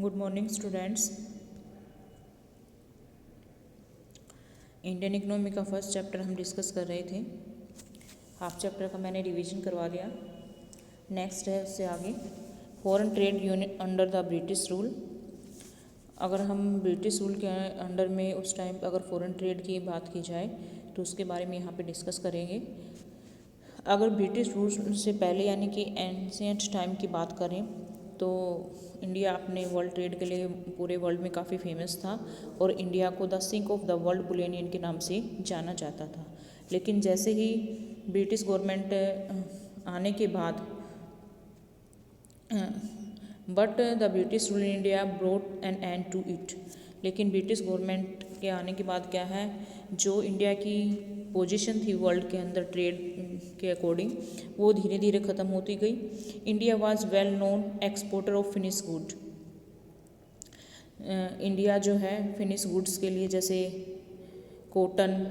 Good morning students. Indian economy का first chapter हम discuss कर रहे थे। हाफ चैप्टर का मैंने रिवीजन करवा दिया। नेक्स्ट है उससे आगे foreign trade unit under the British rule. अगर हम ब्रिटिश रूल के अंडर में उस टाइम पर अगर फॉरेन ट्रेड की बात की जाए तो उसके बारे में यहाँ पे डिस्कस करेंगे। अगर ब्रिटिश रूल से पहले यानी कि एंशिएंट टाइम की बात करें तो इंडिया अपने वर्ल्ड ट्रेड के लिए पूरे वर्ल्ड में काफ़ी फेमस था और इंडिया को the sink of the world bullion के नाम से जाना जाता था। लेकिन जैसे ही ब्रिटिश गवर्नमेंट आने के बाद but the British rule in India brought an end to it. लेकिन ब्रिटिश गवर्नमेंट के आने के बाद क्या है, जो इंडिया की पोजीशन थी वर्ल्ड के अंदर ट्रेड के अकॉर्डिंग वो धीरे धीरे ख़त्म होती गई। India was well known exporter of finish good. India जो है फिनिश गुड्स के लिए जैसे cotton,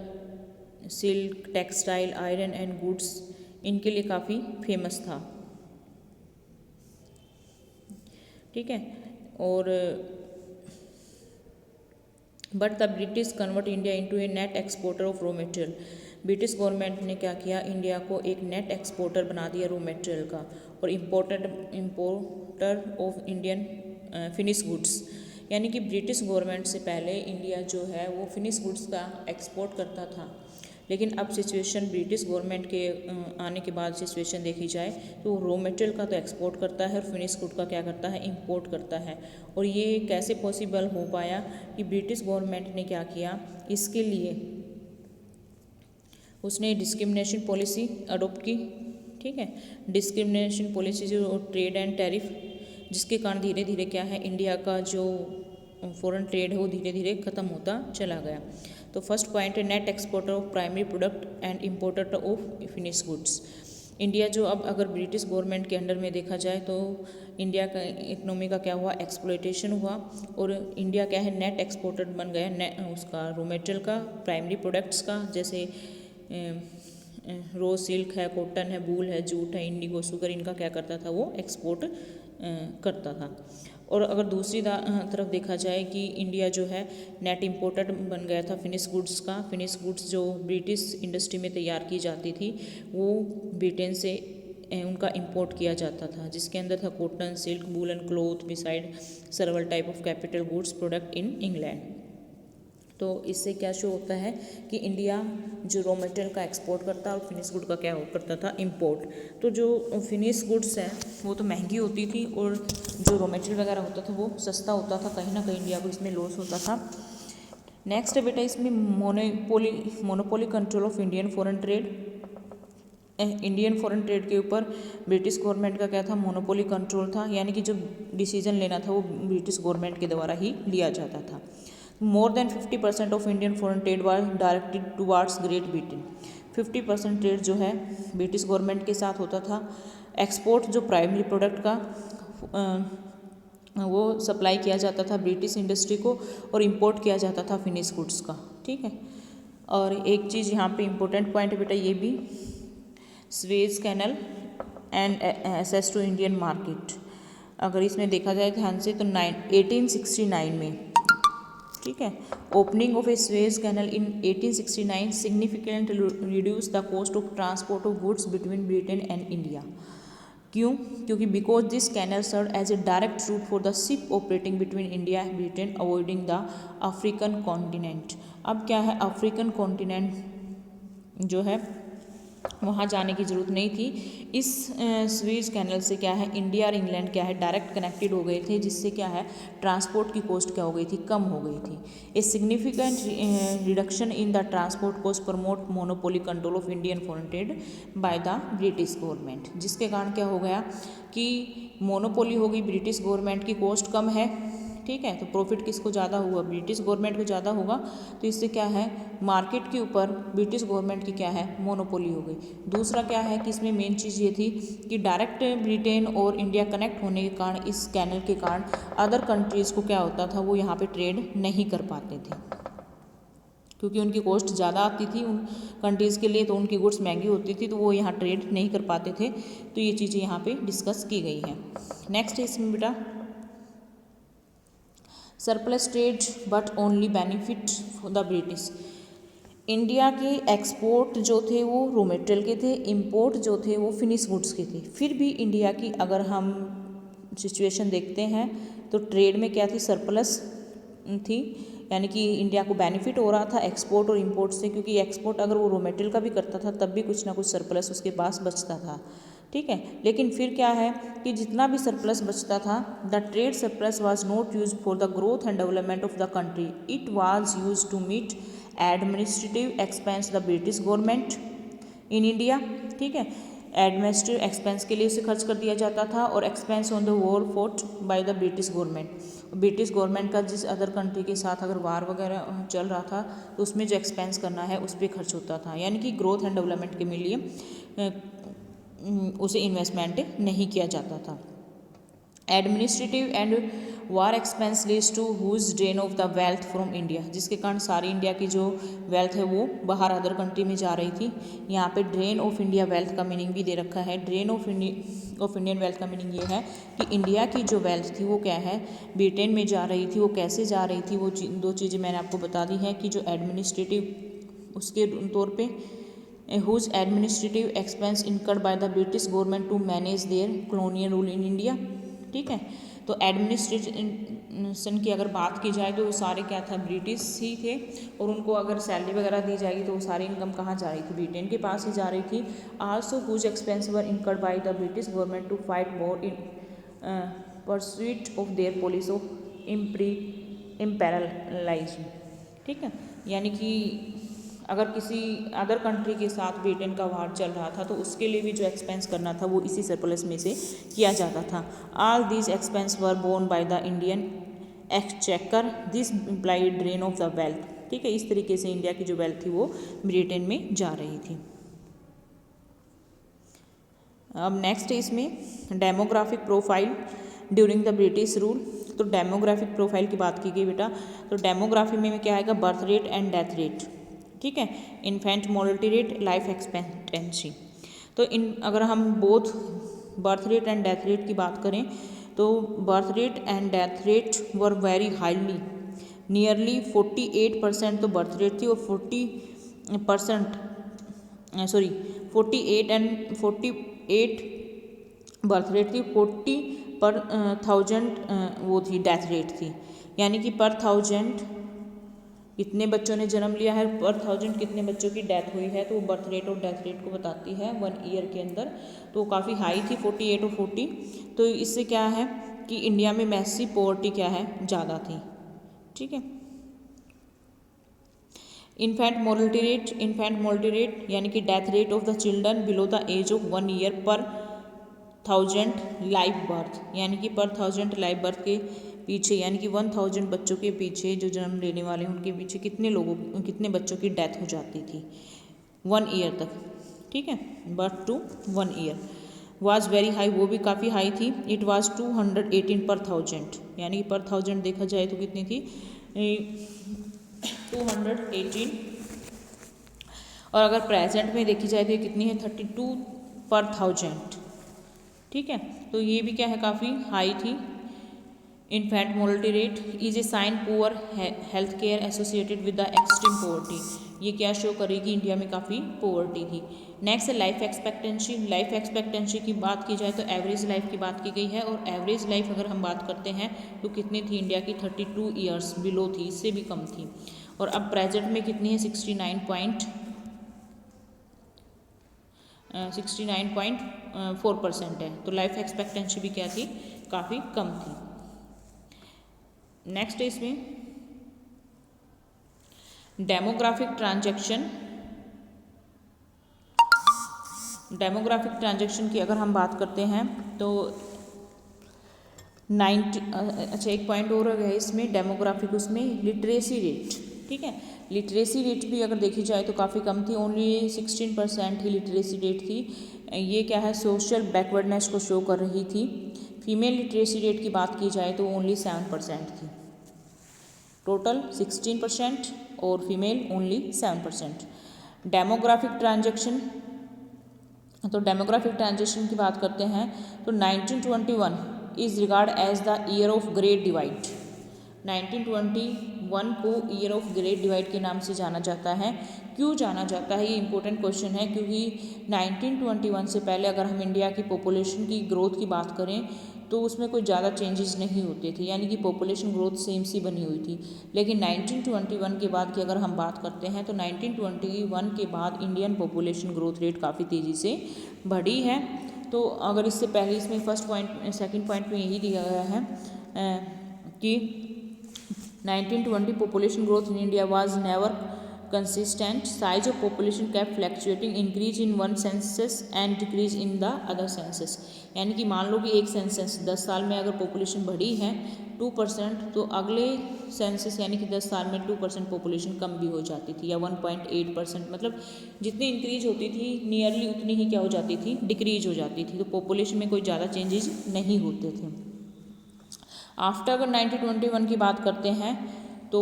silk, textile, iron and goods इनके लिए काफ़ी फेमस था। ठीक है। और but the British convert India into A net exporter of raw material. British government ने क्या किया, इंडिया को एक नेट एक्सपोर्टर बना दिया रॉ मटेरियल का और importer of Indian finish goods. यानी कि ब्रिटिश गवर्नमेंट से पहले इंडिया जो है वो फिनिश गुड्स का एक्सपोर्ट करता था। लेकिन अब सिचुएशन ब्रिटिश गवर्नमेंट के आने के बाद सिचुएशन देखी जाए तो रॉ मटेरियल का तो एक्सपोर्ट करता है और फिनिश गुड का क्या करता है, इंपोर्ट करता है। और ये कैसे पॉसिबल हो पाया कि ब्रिटिश गवर्नमेंट ने क्या किया, इसके लिए उसने डिस्क्रिमिनेशन पॉलिसी अडोप्ट की। ठीक है, डिस्क्रिमिनेशन पॉलिसी जो ट्रेड एंड टैरिफ, जिसके कारण धीरे धीरे क्या है इंडिया का जो फॉरेन ट्रेड है वो धीरे धीरे ख़त्म होता चला गया। तो फर्स्ट पॉइंट है net exporter of primary product and importer of finish goods. India जो अब अगर ब्रिटिश गवर्नमेंट के अंडर में देखा जाए तो इंडिया का इकोनॉमी का क्या हुआ, एक्सप्लॉयटेशन हुआ और इंडिया क्या है नेट एक्सपोर्टर बन गया उसका रॉ मटेरियल का, प्राइमरी प्रोडक्ट्स का, जैसे रो सिल्क है, कॉटन है, वूल है, जूट है, इंडिगो, शुगर, इनका क्या करता था वो एक्सपोर्ट करता था। और अगर दूसरी तरफ देखा जाए कि इंडिया जो है नेट इम्पोर्टर बन गया था फिनिश गुड्स का। फिनिश गुड्स जो ब्रिटिश इंडस्ट्री में तैयार की जाती थी वो ब्रिटेन से उनका इंपोर्ट किया जाता था, जिसके अंदर था cotton, silk, woollen cloth beside सर्वल type of capital goods product in England. तो इससे क्या शो होता है कि इंडिया जो रॉ मटेरियल का एक्सपोर्ट करता और फिनिश गुड का क्या करता था, इंपोर्ट। तो जो फिनिश गुड्स है वो तो महंगी होती थी और जो रॉ मटेरियल वगैरह होता था वो सस्ता होता था। कहीं ना कहीं इंडिया को इसमें लॉस होता था। नेक्स्ट है बेटा इसमें monopoly control of Indian foreign trade. Indian foreign trade के ऊपर ब्रिटिश गवर्नमेंट का क्या था, मोनोपोली कंट्रोल था। यानी कि जो डिसीजन लेना था वो ब्रिटिश गवर्नमेंट के द्वारा ही लिया जाता था। More than 50% of Indian foreign trade was directed towards great Britain. 50% trade जो है ब्रिटिश गवर्नमेंट के साथ होता था। एक्सपोर्ट जो प्राइमरी प्रोडक्ट का वो सप्लाई किया जाता था ब्रिटिश इंडस्ट्री को और इम्पोर्ट किया जाता था फिनिश गुड्स का। ठीक है। और एक चीज़ यहाँ पे इम्पोर्टेंट पॉइंट है बेटा ये भी, Suez canal and access to Indian market. अगर इसमें देखा जाए ध्यान से तो 1869 में, ठीक है, opening of a Suez canal in 1869 significantly reduce the cost of transport of goods between Britain and India. क्यों? क्योंकि because this canal serve as a direct route for the ship operating between India and Britain avoiding the African continent. अब क्या है, African continent जो है वहाँ जाने की ज़रूरत नहीं थी। इस स्वेज कैनल से क्या है इंडिया और इंग्लैंड क्या है डायरेक्ट कनेक्टेड हो गए थे, जिससे क्या है ट्रांसपोर्ट की कॉस्ट क्या हो गई थी, कम हो गई थी। A significant reduction in the transport cost promote monopoly control of Indian foreign trade by the British government, जिसके कारण क्या हो गया कि मोनोपोली हो गई, ब्रिटिश गवर्नमेंट की कॉस्ट कम है। ठीक है, तो प्रॉफिट किसको ज़्यादा हुआ, ब्रिटिश गवर्नमेंट को ज़्यादा होगा। तो इससे क्या है मार्केट के ऊपर ब्रिटिश गवर्नमेंट की क्या है मोनोपोली हो गई। दूसरा क्या है कि इसमें मेन चीज़ ये थी कि डायरेक्ट ब्रिटेन और इंडिया कनेक्ट होने के कारण इस कैनल के कारण अदर कंट्रीज़ को क्या होता था वो यहाँ पे ट्रेड नहीं कर पाते थे, क्योंकि उनकी कॉस्ट ज़्यादा आती थी उन कंट्रीज़ के लिए, तो उनकी गुड्स महंगी होती थी तो वो यहाँ ट्रेड नहीं कर पाते थे। तो ये चीज़ें यहाँ पे डिस्कस की गई हैं। नेक्स्ट है इसमें बेटा surplus trade but only benefit for the British. India के एक्सपोर्ट जो थे वो रॉ मटेरियल के थे, इंपोर्ट जो थे वो फिनिश गुड्स के थे। फिर भी इंडिया की अगर हम सिचुएशन देखते हैं तो ट्रेड में क्या थी, सरप्लस थी, यानी कि इंडिया को बेनिफिट हो रहा था एक्सपोर्ट और इंपोर्ट से, क्योंकि एक्सपोर्ट अगर वो रॉ मटेरियल का भी करता था तब भी कुछ ना कुछ सरप्लस उसके पास बचता था, ठीक है। लेकिन फिर क्या है कि जितना भी सरप्लस बचता था, the trade surplus was not use for the growth and development of the country, it was use to meet administrative expense the British government in India, ठीक है। एडमिनिस्ट्रेटिव एक्सपेंस के लिए उसे खर्च कर दिया जाता था और expense on the war fort bye the British government. British government का जिस अदर कंट्री के साथ अगर वार वगैरह चल रहा था तो उसमें जो एक्सपेंस करना है उस पर खर्च होता था, यानी कि ग्रोथ एंड डेवलपमेंट के लिए उसे इन्वेस्टमेंट नहीं किया जाता था। Administrative and war expense leads to huge drain of the wealth from India, जिसके कारण सारी इंडिया की जो वेल्थ है वो बाहर अदर कंट्री में जा रही थी। यहाँ पे ड्रेन ऑफ इंडिया वेल्थ का मीनिंग भी दे रखा है। ड्रेन ऑफ इंडियन वेल्थ का मीनिंग ये है कि इंडिया की जो वेल्थ थी वो क्या है, ब्रिटेन में जा रही थी। वो कैसे जा रही थी, वो दो चीज़ें मैंने आपको बता दी हैं कि जो एडमिनिस्ट्रेटिव उसके तौर पे huge administrative expense incurred by the British government to manage their colonial rule in India, ठीक है। तो एडमिनिस्ट्रेशन की अगर बात की जाए तो वो सारे क्या था, ब्रिटिश ही थे, और उनको अगर सैलरी वगैरह दी जाएगी तो वो सारी इनकम कहाँ जा रही थी, ब्रिटेन के पास ही जा रही थी। Also whose expense were incurred by the British government to fight war in pursuit of their policy of imperialisation, ठीक है। यानी कि अगर किसी अदर कंट्री के साथ ब्रिटेन का वार चल रहा था तो उसके लिए भी जो एक्सपेंस करना था वो इसी सरप्लस में से किया जाता था। All these expense were borne by the Indian exchequer, this implied drain of the wealth, ठीक है। इस तरीके से इंडिया की जो वेल्थ थी वो ब्रिटेन में जा रही थी। अब नेक्स्ट है इसमें demographic profile during the British rule. तो डेमोग्राफिक प्रोफाइल की बात की गई बेटा, तो डेमोग्राफी में क्या आएगा, birth rate and death rate, ठीक है, infant mortality rate, life expectancy. तो अगर हम both birth rate and death rate की बात करें तो birth rate and death rate were very highly, nearly 48% तो बर्थ रेट थी और 48 बर्थ रेट थी, 40/1000 वो थी डेथ रेट थी, यानी कि पर 1000 कितने बच्चों ने जन्म लिया है, पर 1000 कितने बच्चों की डेथ हुई है, तो वो बर्थ रेट और डेथ रेट को बताती है 1 ईयर के अंदर। तो काफ़ी हाई थी 48 और 40। तो इससे क्या है कि इंडिया में मैसिव पॉवर्टी क्या है, ज़्यादा थी, ठीक है। इन्फेंट मोर्टलिटी रेट यानी कि death rate of the children below the age of 1 year पर 1000 लाइव बर्थ, यानी कि पर 1000 लाइव बर्थ के पीछे, यानी कि 1000 बच्चों के पीछे जो जन्म लेने वाले हैं उनके पीछे कितने बच्चों की डेथ हो जाती थी 1 ईयर तक, ठीक है। Birth to 1 year was very high, वो भी काफ़ी हाई थी। इट वाज 218 पर 1000, यानी कि पर 1000 देखा जाए तो कितनी थी 218, और अगर प्रेजेंट में देखी जाए तो ये कितनी है 32 पर 1000, ठीक है। तो ये भी क्या है, काफ़ी हाई थी। Infant mortality rate is a sign poor health care associated with the extreme poverty, ये क्या शो करेगी, इंडिया में काफ़ी पोवर्टी थी। नेक्स्ट है लाइफ एक्सपेक्टेंसी। लाइफ एक्सपेक्टेंसी की बात की जाए तो एवरेज लाइफ की बात की गई है, और एवरेज लाइफ अगर हम बात करते हैं तो कितनी थी इंडिया की 32 ईयर्स बिलो थी, इससे भी कम थी। और अब प्रेजेंट में कितनी है 69.4% है। तो लाइफ एक्सपेक्टेंसी भी क्या थी, काफ़ी कम थी। नेक्स्ट है इसमें डेमोग्राफिक ट्रांजैक्शन की अगर हम बात करते हैं तो 90, अच्छा एक पॉइंट और है इसमें डेमोग्राफिक, उसमें लिटरेसी रेट, ठीक है। लिटरेसी रेट भी अगर देखी जाए तो काफ़ी कम थी, ओनली 16% ही लिटरेसी रेट थी। ये क्या है, सोशल बैकवर्डनेस को शो कर रही थी। फीमेल लिटरेसी रेट की बात की जाए तो ओनली 7% थी, टोटल 16% और फीमेल ओनली 7%। डेमोग्राफिक ट्रांजैक्शन, तो डेमोग्राफिक ट्रांजैक्शन की बात करते हैं तो 1921 is regard as the year of great divide. 1921 को ईयर ऑफ ग्रेट डिवाइड के नाम से जाना जाता है। क्यों जाना जाता है, ये इंपॉर्टेंट क्वेश्चन है, क्योंकि 1921 से पहले अगर हम इंडिया की पॉपुलेशन की ग्रोथ की बात करें तो उसमें कोई ज़्यादा चेंजेस नहीं होते थे, यानी कि पॉपुलेशन ग्रोथ सेम सी बनी हुई थी। लेकिन 1921 के बाद की अगर हम बात करते हैं तो 1921 के बाद इंडियन पॉपुलेशन ग्रोथ रेट काफ़ी तेज़ी से बढ़ी है। तो अगर इससे पहले इसमें फर्स्ट पॉइंट सेकंड पॉइंट में यही दिया गया है कि 1920 population growth in India was never consistent. Size of population kept fluctuating, increase in one census and decrease in the other census. यानी कि मान लो कि एक सेंसस 10 साल में अगर पॉपुलेशन बढ़ी है 2%, तो अगले सेंसस यानी कि 10 साल में 2% पॉपुलेशन कम भी हो जाती थी, या 1.8%, मतलब जितनी इंक्रीज होती थी नियरली उतनी ही क्या हो जाती थी, डिक्रीज हो जाती थी। तो पॉपुलेशन में कोई ज़्यादा चेंजेस नहीं होते थे। आफ्टर अगर 1921 की बात करते हैं तो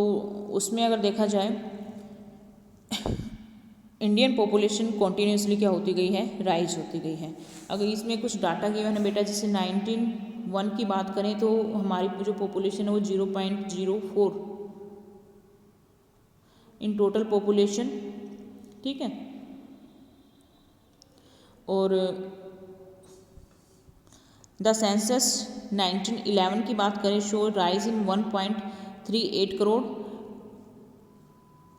उसमें अगर देखा जाए इंडियन पॉपुलेशन कॉन्टीन्यूसली क्या होती गई है, राइज होती गई है। अगर इसमें कुछ डाटा गिवन है बेटा, जैसे 1901 की बात करें तो हमारी जो पॉपुलेशन है वो 0.04 इन टोटल पॉपुलेशन, ठीक है। और द सेंसस 1911 की बात करें show rise in 1.38 crore.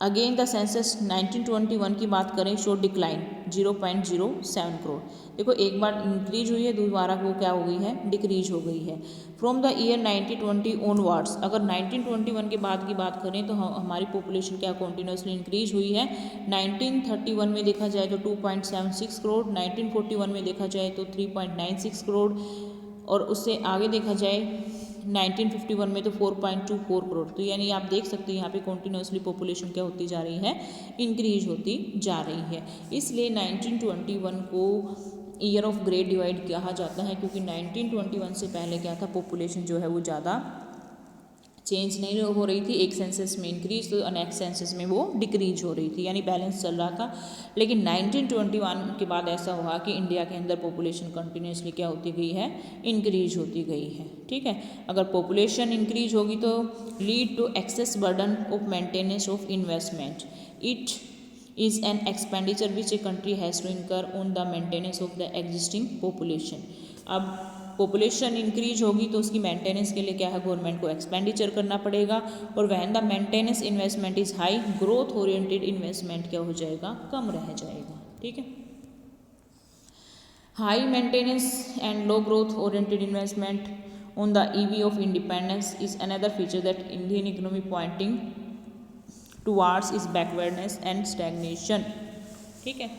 Again the census 1921 की बात करें शो डिक्लाइन 0.07 करोड़। देखो एक बार इंक्रीज हुई है, दोबारा वो क्या हो गई है, डिक्रीज हो गई है। फ्रॉम द ईयर 1920 ऑनवर्ड्स, अगर 1921 के बाद की बात करें तो हमारी पॉपुलेशन क्या कॉन्टीन्यूसली इंक्रीज हुई है। 1931 में देखा जाए तो 2.76 करोड़, 1941 में देखा जाए तो 3.96 करोड़, और उससे आगे देखा जाए 1951 में तो 4.24 करोड़। तो यानी आप देख सकते हैं यहाँ पे कॉन्टीन्यूसली पॉपुलेशन क्या होती जा रही है, इंक्रीज होती जा रही है। इसलिए 1921 को ईयर ऑफ ग्रेट डिवाइड कहा जाता है, क्योंकि 1921 से पहले क्या था, पॉपुलेशन जो है वो ज़्यादा चेंज नहीं हो रही थी। एक सेंसस में इंक्रीज तो नेक्स्ट सेंसस में वो डिक्रीज हो रही थी, यानी बैलेंस चल रहा था। लेकिन 1921 के बाद ऐसा हुआ कि इंडिया के अंदर पॉपुलेशन कंटिन्यूसली क्या होती गई है, इंक्रीज होती गई है, ठीक है। अगर पॉपुलेशन इंक्रीज होगी तो lead to excess burden of maintenance of investment. It is an expenditure which a country has to incur on the maintenance of the existing population. अब पॉपुलेशन इंक्रीज होगी तो उसकी मेंटेनेंस के लिए क्या है, गवर्नमेंट को एक्सपेंडिचर करना पड़ेगा। और when the maintenance investment is high, growth oriented investment क्या हो जाएगा, कम रह जाएगा, ठीक है। High maintenance and low growth oriented investment on the eve of independence is another feature that Indian economy pointing towards is backwardness and stagnation, ठीक है।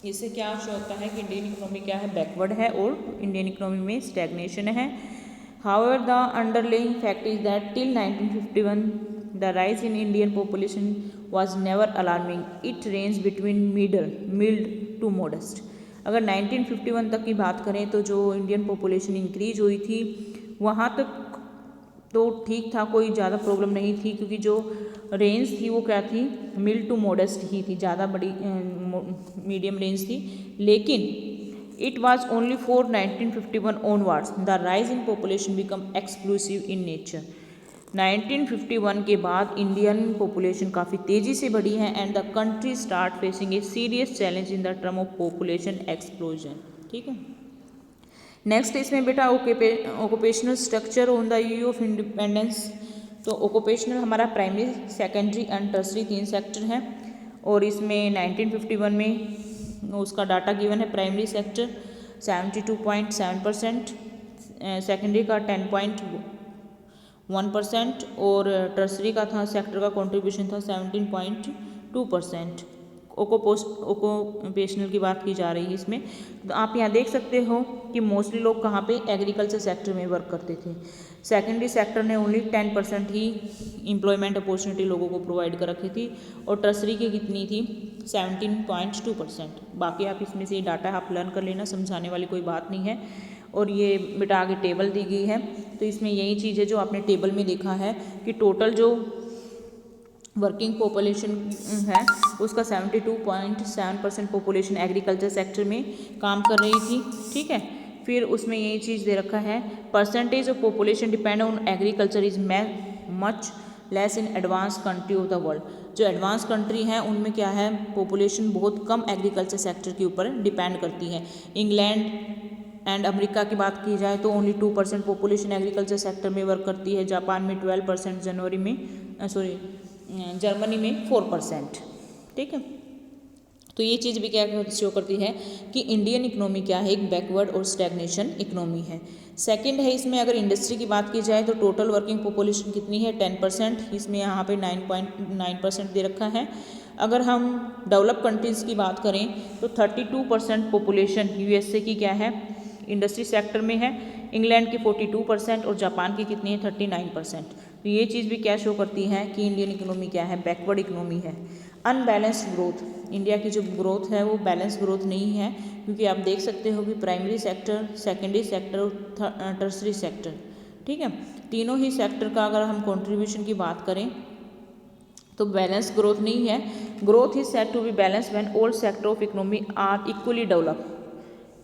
इससे क्या शो होता है कि इंडियन इकोनॉमी क्या है, बैकवर्ड है, और इंडियन इकोनॉमी में स्टैग्नेशन है। However the underlying fact is that till 1951 the rise in Indian population was never alarming, it range between mild to modest. अगर 1951 तक की बात करें तो जो इंडियन पॉपुलेशन इंक्रीज हुई थी वहाँ तक तो ठीक था, कोई ज़्यादा प्रॉब्लम नहीं थी, क्योंकि जो रेंज थी वो क्या थी, मिड टू मॉडेस्ट ही थी, ज़्यादा बड़ी मीडियम रेंज थी। लेकिन it was only for 1951 onwards the rise in population become explosive in nature. 1951 के बाद इंडियन पॉपुलेशन काफ़ी तेज़ी से बढ़ी है and the country start facing a serious challenge in the term of population explosion, ठीक है। नेक्स्ट इसमें बेटा occupational structure on the eve of independence. तो ऑक्यूपेशनल हमारा primary, secondary and tertiary 3 sector हैं, और इसमें 1951 में उसका डाटा गिवन है। प्राइमरी सेक्टर 72.7%, सेकेंडरी का 10.1% और टर्सरी का था सेक्टर का कंट्रीब्यूशन था 17.2%। ऑक्यूपेशनल की बात की जा रही है इसमें। तो आप यहाँ देख सकते हो कि मोस्टली लोग कहाँ पे, एग्रीकल्चर सेक्टर में वर्क करते थे। सेकेंडरी सेक्टर ने ओनली 10% ही एम्प्लॉयमेंट अपॉर्चुनिटी लोगों को प्रोवाइड कर रखी थी, और टर्सरी की कितनी थी, 17.2%। बाकी आप इसमें से डाटा आप लर्न कर लेना, समझाने वाली कोई बात नहीं है। और ये बेटा आगे टेबल दी गई है, तो इसमें यही चीज़ है जो आपने टेबल में देखा है कि टोटल जो वर्किंग पॉपुलेशन है उसका 72.7% पॉपुलेशन एग्रीकल्चर सेक्टर में काम कर रही थी, ठीक है। फिर उसमें यही चीज़ दे रखा है, percentage of population depend on agriculture is much less in advance country of the world. जो एडवांस कंट्री हैं उनमें क्या है, पॉपुलेशन बहुत कम एग्रीकल्चर सेक्टर के ऊपर डिपेंड करती है। इंग्लैंड एंड अमेरिका की बात की जाए तो ओनली 2% पॉपुलेशन एग्रीकल्चर सेक्टर में वर्क करती है। जापान में 12%, जर्मनी में 4%। ठीक है, तो ये चीज़ भी क्या शो करती है कि इंडियन इकोनॉमी क्या है, एक बैकवर्ड और स्टैग्नेशन इकोनॉमी है। सेकंड है, इसमें अगर इंडस्ट्री की बात की जाए तो टोटल वर्किंग पॉपुलेशन कितनी है, 10%। इसमें यहाँ पे 9.9% दे रखा है। अगर हम डेवलप कंट्रीज़ की बात करें तो 32% पॉपुलेशन यूएसए की क्या है, इंडस्ट्री सेक्टर में है। इंग्लैंड की 42% और जापान की कितनी है, 39%। तो ये चीज़ भी क्या शो करती है कि इंडियन इकोनॉमी क्या है, बैकवर्ड इकोनॉमी है। अनबैलेंस्ड ग्रोथ, इंडिया की जो ग्रोथ है वो बैलेंस ग्रोथ नहीं है, क्योंकि आप देख सकते हो कि प्राइमरी सेक्टर, सेकेंडरी सेक्टर और टर्सरी सेक्टर, ठीक है, तीनों ही सेक्टर का अगर हम कंट्रीब्यूशन की बात करें तो बैलेंस ग्रोथ नहीं है। Growth is said to be balance when all sector of economy are equally develop.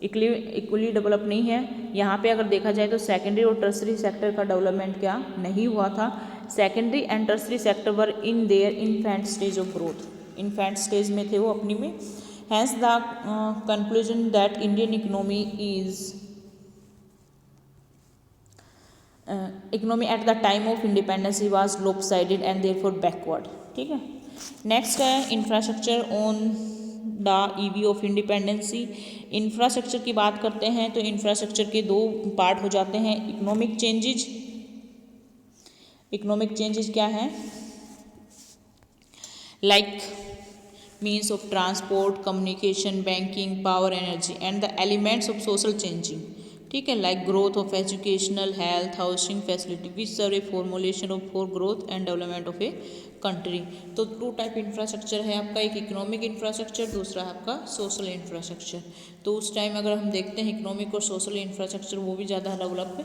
Equally develop नहीं है। यहाँ पे अगर देखा जाए तो सेकेंडरी और टर्सरी सेक्टर का डेवलपमेंट क्या नहीं हुआ था। Secondary and tertiary sector were in their infant stage of growth, infant stage में थे वो अपनी में। Hence the conclusion that Indian economy at the time of independence was lopsided and therefore backward. ठीक है, नेक्स्ट है infrastructure on the eve of independency. Infrastructure की बात करते हैं तो इंफ्रास्ट्रक्चर के दो पार्ट हो जाते हैं। इकोनॉमिक चेंजेज, इकोनॉमिक चेंजेज क्या है, like means of transport, communication, banking, power, energy and the elements of social changing. ठीक है, like growth of educational, health, housing facility which serve a formulation of for growth and development of a country. तो two type infrastructure है आपका, एक economic infrastructure, दूसरा है आपका social infrastructure. तो उस टाइम अगर हम देखते हैं इकोनॉमिक और सोशल इंफ्रास्ट्रक्चर वो भी ज़्यादा डेवलप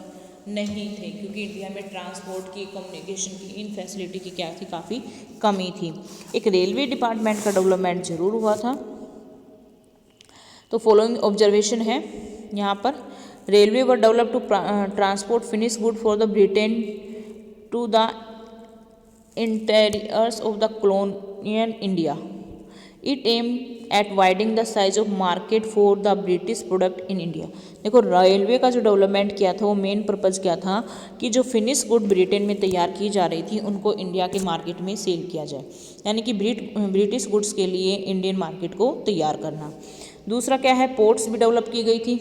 नहीं थे, क्योंकि इंडिया में ट्रांसपोर्ट की, कम्युनिकेशन की, इन फैसिलिटी की क्या थी, काफ़ी कमी थी। एक रेलवे डिपार्टमेंट का डेवलपमेंट जरूर हुआ था। तो फॉलोइंग ऑब्जर्वेशन है यहाँ पर, railway were develop to transport finish good for the Britain to the interiors of the colonial India. It aim at widening the size of market for the British product in India. देखो, railway का जो development किया था वो main purpose क्या था कि जो फिनिश गुड ब्रिटेन में तैयार की जा रही थी उनको इंडिया के मार्केट में सेल किया जाए, यानी कि ब्रिटिश गुड्स के लिए इंडियन मार्केट को तैयार करना। दूसरा क्या है, पोर्ट्स भी डेवलप की गई थी।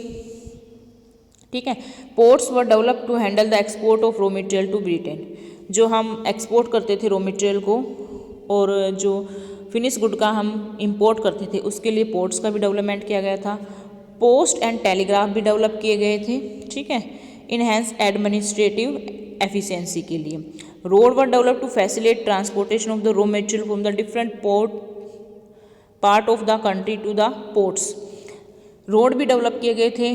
ठीक है, ports were develop to handle the export of raw material to Britain. जो हम एक्सपोर्ट करते थे रॉ मटेरियल को और जो फिनिश गुड का हम इंपोर्ट करते थे उसके लिए पोर्ट्स का भी डेवलपमेंट किया गया था। पोस्ट एंड टेलीग्राफ भी डेवलप किए गए थे। ठीक है, इनहेंस एडमिनिस्ट्रेटिव एफिशिएंसी के लिए। Road were develop to facilitate transportation of the raw material from the different part of the country to the ports. Road भी डेवलप किए गए थे,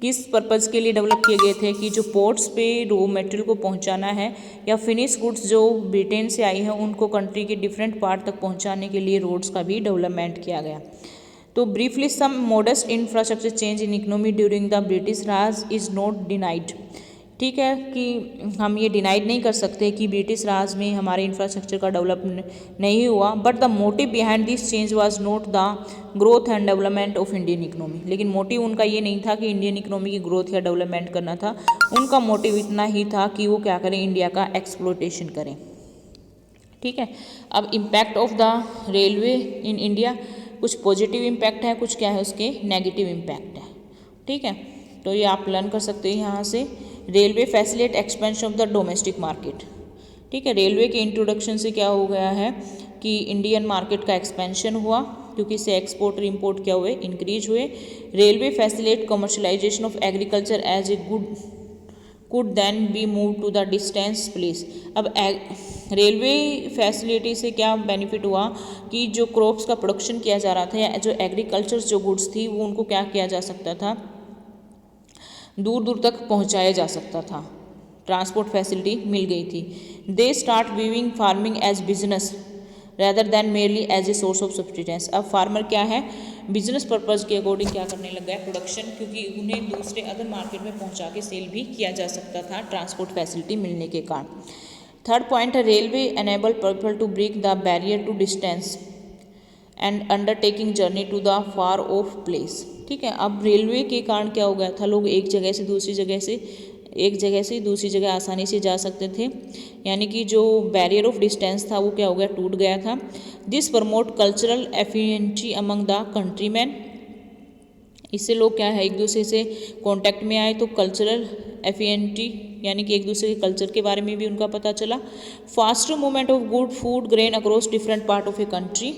किस पर्पज़ के लिए डेवलप किए गए थे कि जो पोर्ट्स पे रॉ मटेरियल को पहुंचाना है या फिनिश गुड्स जो ब्रिटेन से आई हैं उनको कंट्री के डिफरेंट पार्ट तक पहुंचाने के लिए रोड्स का भी डेवलपमेंट किया गया। तो briefly some modest infrastructure change in economy during the British Raj is not denied. ठीक है, कि हम ये डिनाइड नहीं कर सकते कि ब्रिटिश राज में हमारे इंफ्रास्ट्रक्चर का डेवलप नहीं हुआ, but the motive behind this change was not the growth and development of Indian economy. लेकिन मोटिव उनका ये नहीं था कि इंडियन इकोनॉमी की ग्रोथ या डेवलपमेंट करना था, उनका मोटिव इतना ही था कि वो क्या करें, इंडिया का एक्सप्लोटेशन करें। ठीक है, अब impact of the railway in India, कुछ पॉजिटिव इम्पैक्ट है, कुछ क्या है उसके नेगेटिव इम्पैक्ट है। ठीक है, तो ये आप लर्न कर सकते हैं यहाँ से। Railway facilitate expansion of the domestic market. ठीक है, रेलवे के इंट्रोडक्शन से क्या हो गया है कि इंडियन मार्केट का एक्सपेंशन हुआ, क्योंकि इससे एक्सपोर्ट और इम्पोर्ट क्या हुए, इंक्रीज हुए। Railway facilitate commercialization of agriculture as a good could then be move to the distance place. अब रेलवे फैसिलिटी से क्या बेनिफिट हुआ कि जो क्रॉप्स का प्रोडक्शन किया जा रहा था या जो एग्रीकल्चर जो गुड्स थी वो उनको क्या किया जा सकता था, दूर दूर तक पहुंचाया जा सकता था, ट्रांसपोर्ट फैसिलिटी मिल गई थी। They start viewing farming as business rather than merely as a source of subsistence. अब फार्मर क्या है, बिजनेस पर्पज़ के अकॉर्डिंग क्या करने लग गया, प्रोडक्शन, क्योंकि उन्हें दूसरे अदर मार्केट में पहुंचा के सेल भी किया जा सकता था ट्रांसपोर्ट फैसिलिटी मिलने के कारण। थर्ड पॉइंट है railway enable people to break the barrier to distance and undertaking journey to the far off place. ठीक है, अब रेलवे के कारण क्या हो गया था, लोग एक जगह से दूसरी जगह आसानी से जा सकते थे, यानी कि जो बैरियर ऑफ डिस्टेंस था वो क्या हो गया, टूट गया था। This promote cultural affinity among the countryman, इससे लोग क्या है एक दूसरे से कांटेक्ट में आए, तो कल्चरल एफिनिटी यानी कि एक दूसरे के कल्चर के बारे में भी उनका पता चला। Faster movement of good food grain across different part of a country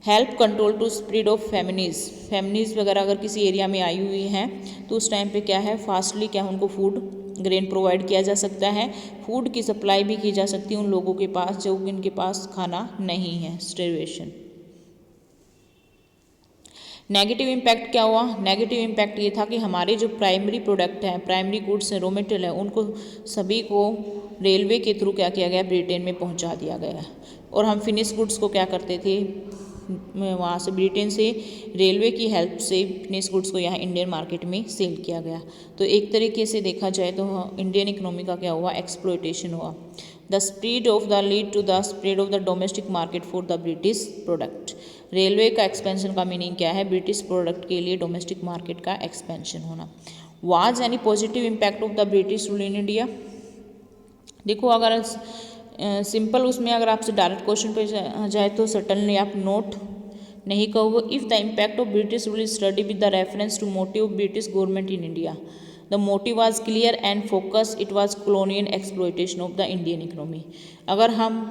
help control to spread of famines वगैरह अगर किसी एरिया में आई हुई हैं तो उस टाइम पे क्या है फास्टली क्या उनको फूड ग्रेन प्रोवाइड किया जा सकता है, फूड की सप्लाई भी की जा सकती है उन लोगों के पास जो इनके पास खाना नहीं है, स्टारवेशन। नेगेटिव इम्पैक्ट क्या हुआ, नेगेटिव इम्पैक्ट ये था कि हमारे जो प्राइमरी प्रोडक्ट हैं, प्राइमरी गुड्स हैं, रॉ मटेरियल है, उनको सभी को रेलवे के थ्रू क्या किया गया, ब्रिटेन में पहुंचा दिया गया। और हम फिनिश गुड्स को क्या करते थे, वहाँ से ब्रिटेन से रेलवे की हेल्प से फिनिश गुड्स को यहाँ इंडियन मार्केट में सेल किया गया। तो एक तरीके से देखा जाए तो इंडियन इकोनॉमी का क्या हुआ, एक्सप्लॉयटेशन हुआ। The spread of the lead to the spread of the domestic market for the British product. Railway का एक्सपेंशन का मीनिंग क्या है, ब्रिटिश प्रोडक्ट के लिए डोमेस्टिक मार्केट का एक्सपेंशन होना। Was any positive impact of the British rule in India. देखो अगर सिंपल उसमें अगर आपसे डायरेक्ट क्वेश्चन पे जाए तो सर्टनली आप नोट नहीं कहोगे। If the impact of British rule study with the reference to motive of British government in India, the motive was clear and focus, it was colonial exploitation of the Indian economy. अगर हम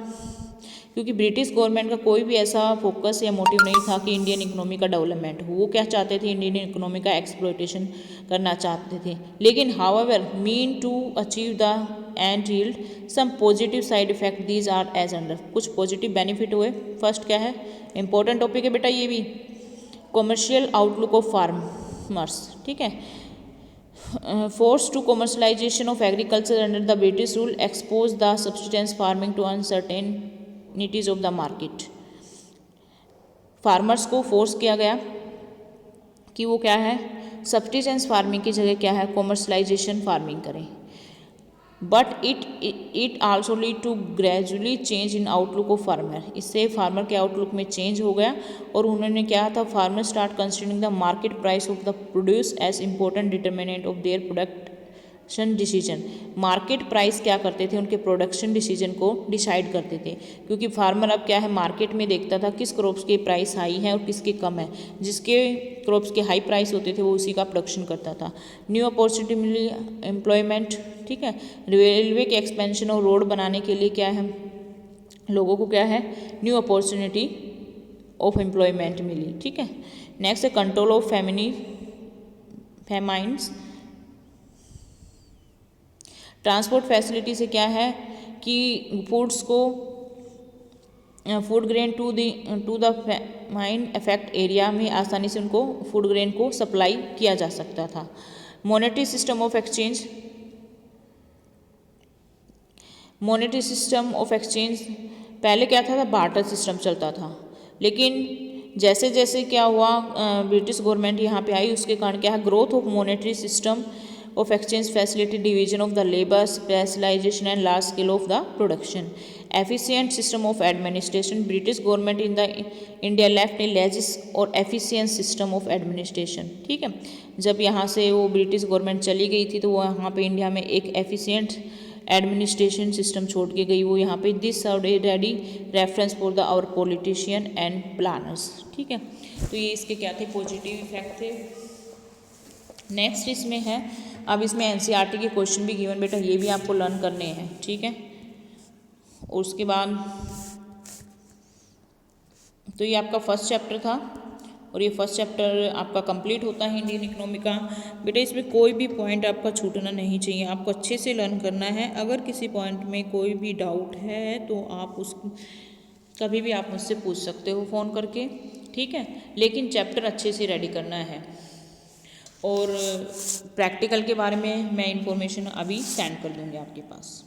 क्योंकि British government का कोई भी ऐसा focus या motive नहीं था कि इंडियन इकोनॉमी का डेवलपमेंट हो, वो क्या चाहते थे, इंडियन इकोनॉमी का एक्सप्लॉयटेशन करना चाहते थे। लेकिन however mean to achieve the end yield some positive side effect, these are as under. कुछ पॉजिटिव बेनिफिट हुए। फर्स्ट क्या है, इंपॉर्टेंट टॉपिक है बेटा ये भी, कॉमर्शियल आउटलुक ऑफ फार्मर्स। ठीक है, forced to commercialization of agriculture under the British rule exposed the subsistence farming to uncertainties of the market। Farmers को फोर्स किया गया कि वो क्या है, सब्सटेंस फार्मिंग की जगह क्या है, कॉमर्शलाइजेशन फार्मिंग करें। But it also lead to gradually change in outlook of farmer. इससे फार्मर के आउटलुक में चेंज हो गया और उन्होंने क्या था, farmer start considering the market price of the produce as important determinant of their production decision. Market price क्या करते थे, उनके प्रोडक्शन डिसीजन को डिसाइड करते थे, क्योंकि फार्मर अब क्या है मार्केट में देखता था किस क्रॉप्स के प्राइस हाई है और किसके कम है। जिसके क्रॉप्स के हाई प्राइस होते थे वो उसी का प्रोडक्शन करता था। न्यू अपॉर्चुनिटी मिली, एम्प्लॉयमेंट। ठीक है, रेलवे के एक्सपेंशन और रोड बनाने के लिए क्या है, लोगों को क्या है, न्यू अपॉर्चुनिटी ऑफ एम्प्लॉयमेंट मिली। ठीक है, नेक्स्ट है control of famines. Transport facility से क्या है कि फूड्स को food grain to the famine affect area में आसानी से उनको फूड ग्रेन को सप्लाई किया जा सकता था। Monetary system of exchange, monetary system of exchange पहले क्या था, बार्टर सिस्टम चलता था, लेकिन जैसे जैसे क्या हुआ ब्रिटिश गवर्नमेंट यहाँ पे आई उसके कारण क्या है, growth of monetary system of exchange facility division of the labour specialisation and large scale of the production efficient system of administration. British government in the India left a legacy और efficient system of administration. ठीक है, जब यहाँ से वो British government चली गई थी तो वो यहाँ पे इंडिया में एक एफिशिएंट एडमिनिस्ट्रेशन सिस्टम छोड़ के गई, वो यहाँ पे this served a ready reference for the our politician and planners. ठीक है, तो ये इसके क्या थे, पॉजिटिव इफेक्ट थे। नेक्स्ट इसमें है, अब इसमें एनसीईआरटी के क्वेश्चन भी गिवन बेटा, ये भी आपको लर्न करने हैं। ठीक है, उसके बाद तो ये आपका फर्स्ट चैप्टर था और ये फर्स्ट चैप्टर आपका कंप्लीट होता है इंडियन इकोनॉमी का। बेटा इसमें कोई भी पॉइंट आपका छूटना नहीं चाहिए, आपको अच्छे से लर्न करना है। अगर किसी पॉइंट में कोई भी डाउट है तो आप उस कभी भी आप मुझसे पूछ सकते हो फ़ोन करके। ठीक है, लेकिन चैप्टर अच्छे से रेडी करना है। और प्रैक्टिकल के बारे में मैं इंफॉर्मेशन अभी सेंड कर दूँगी आपके पास।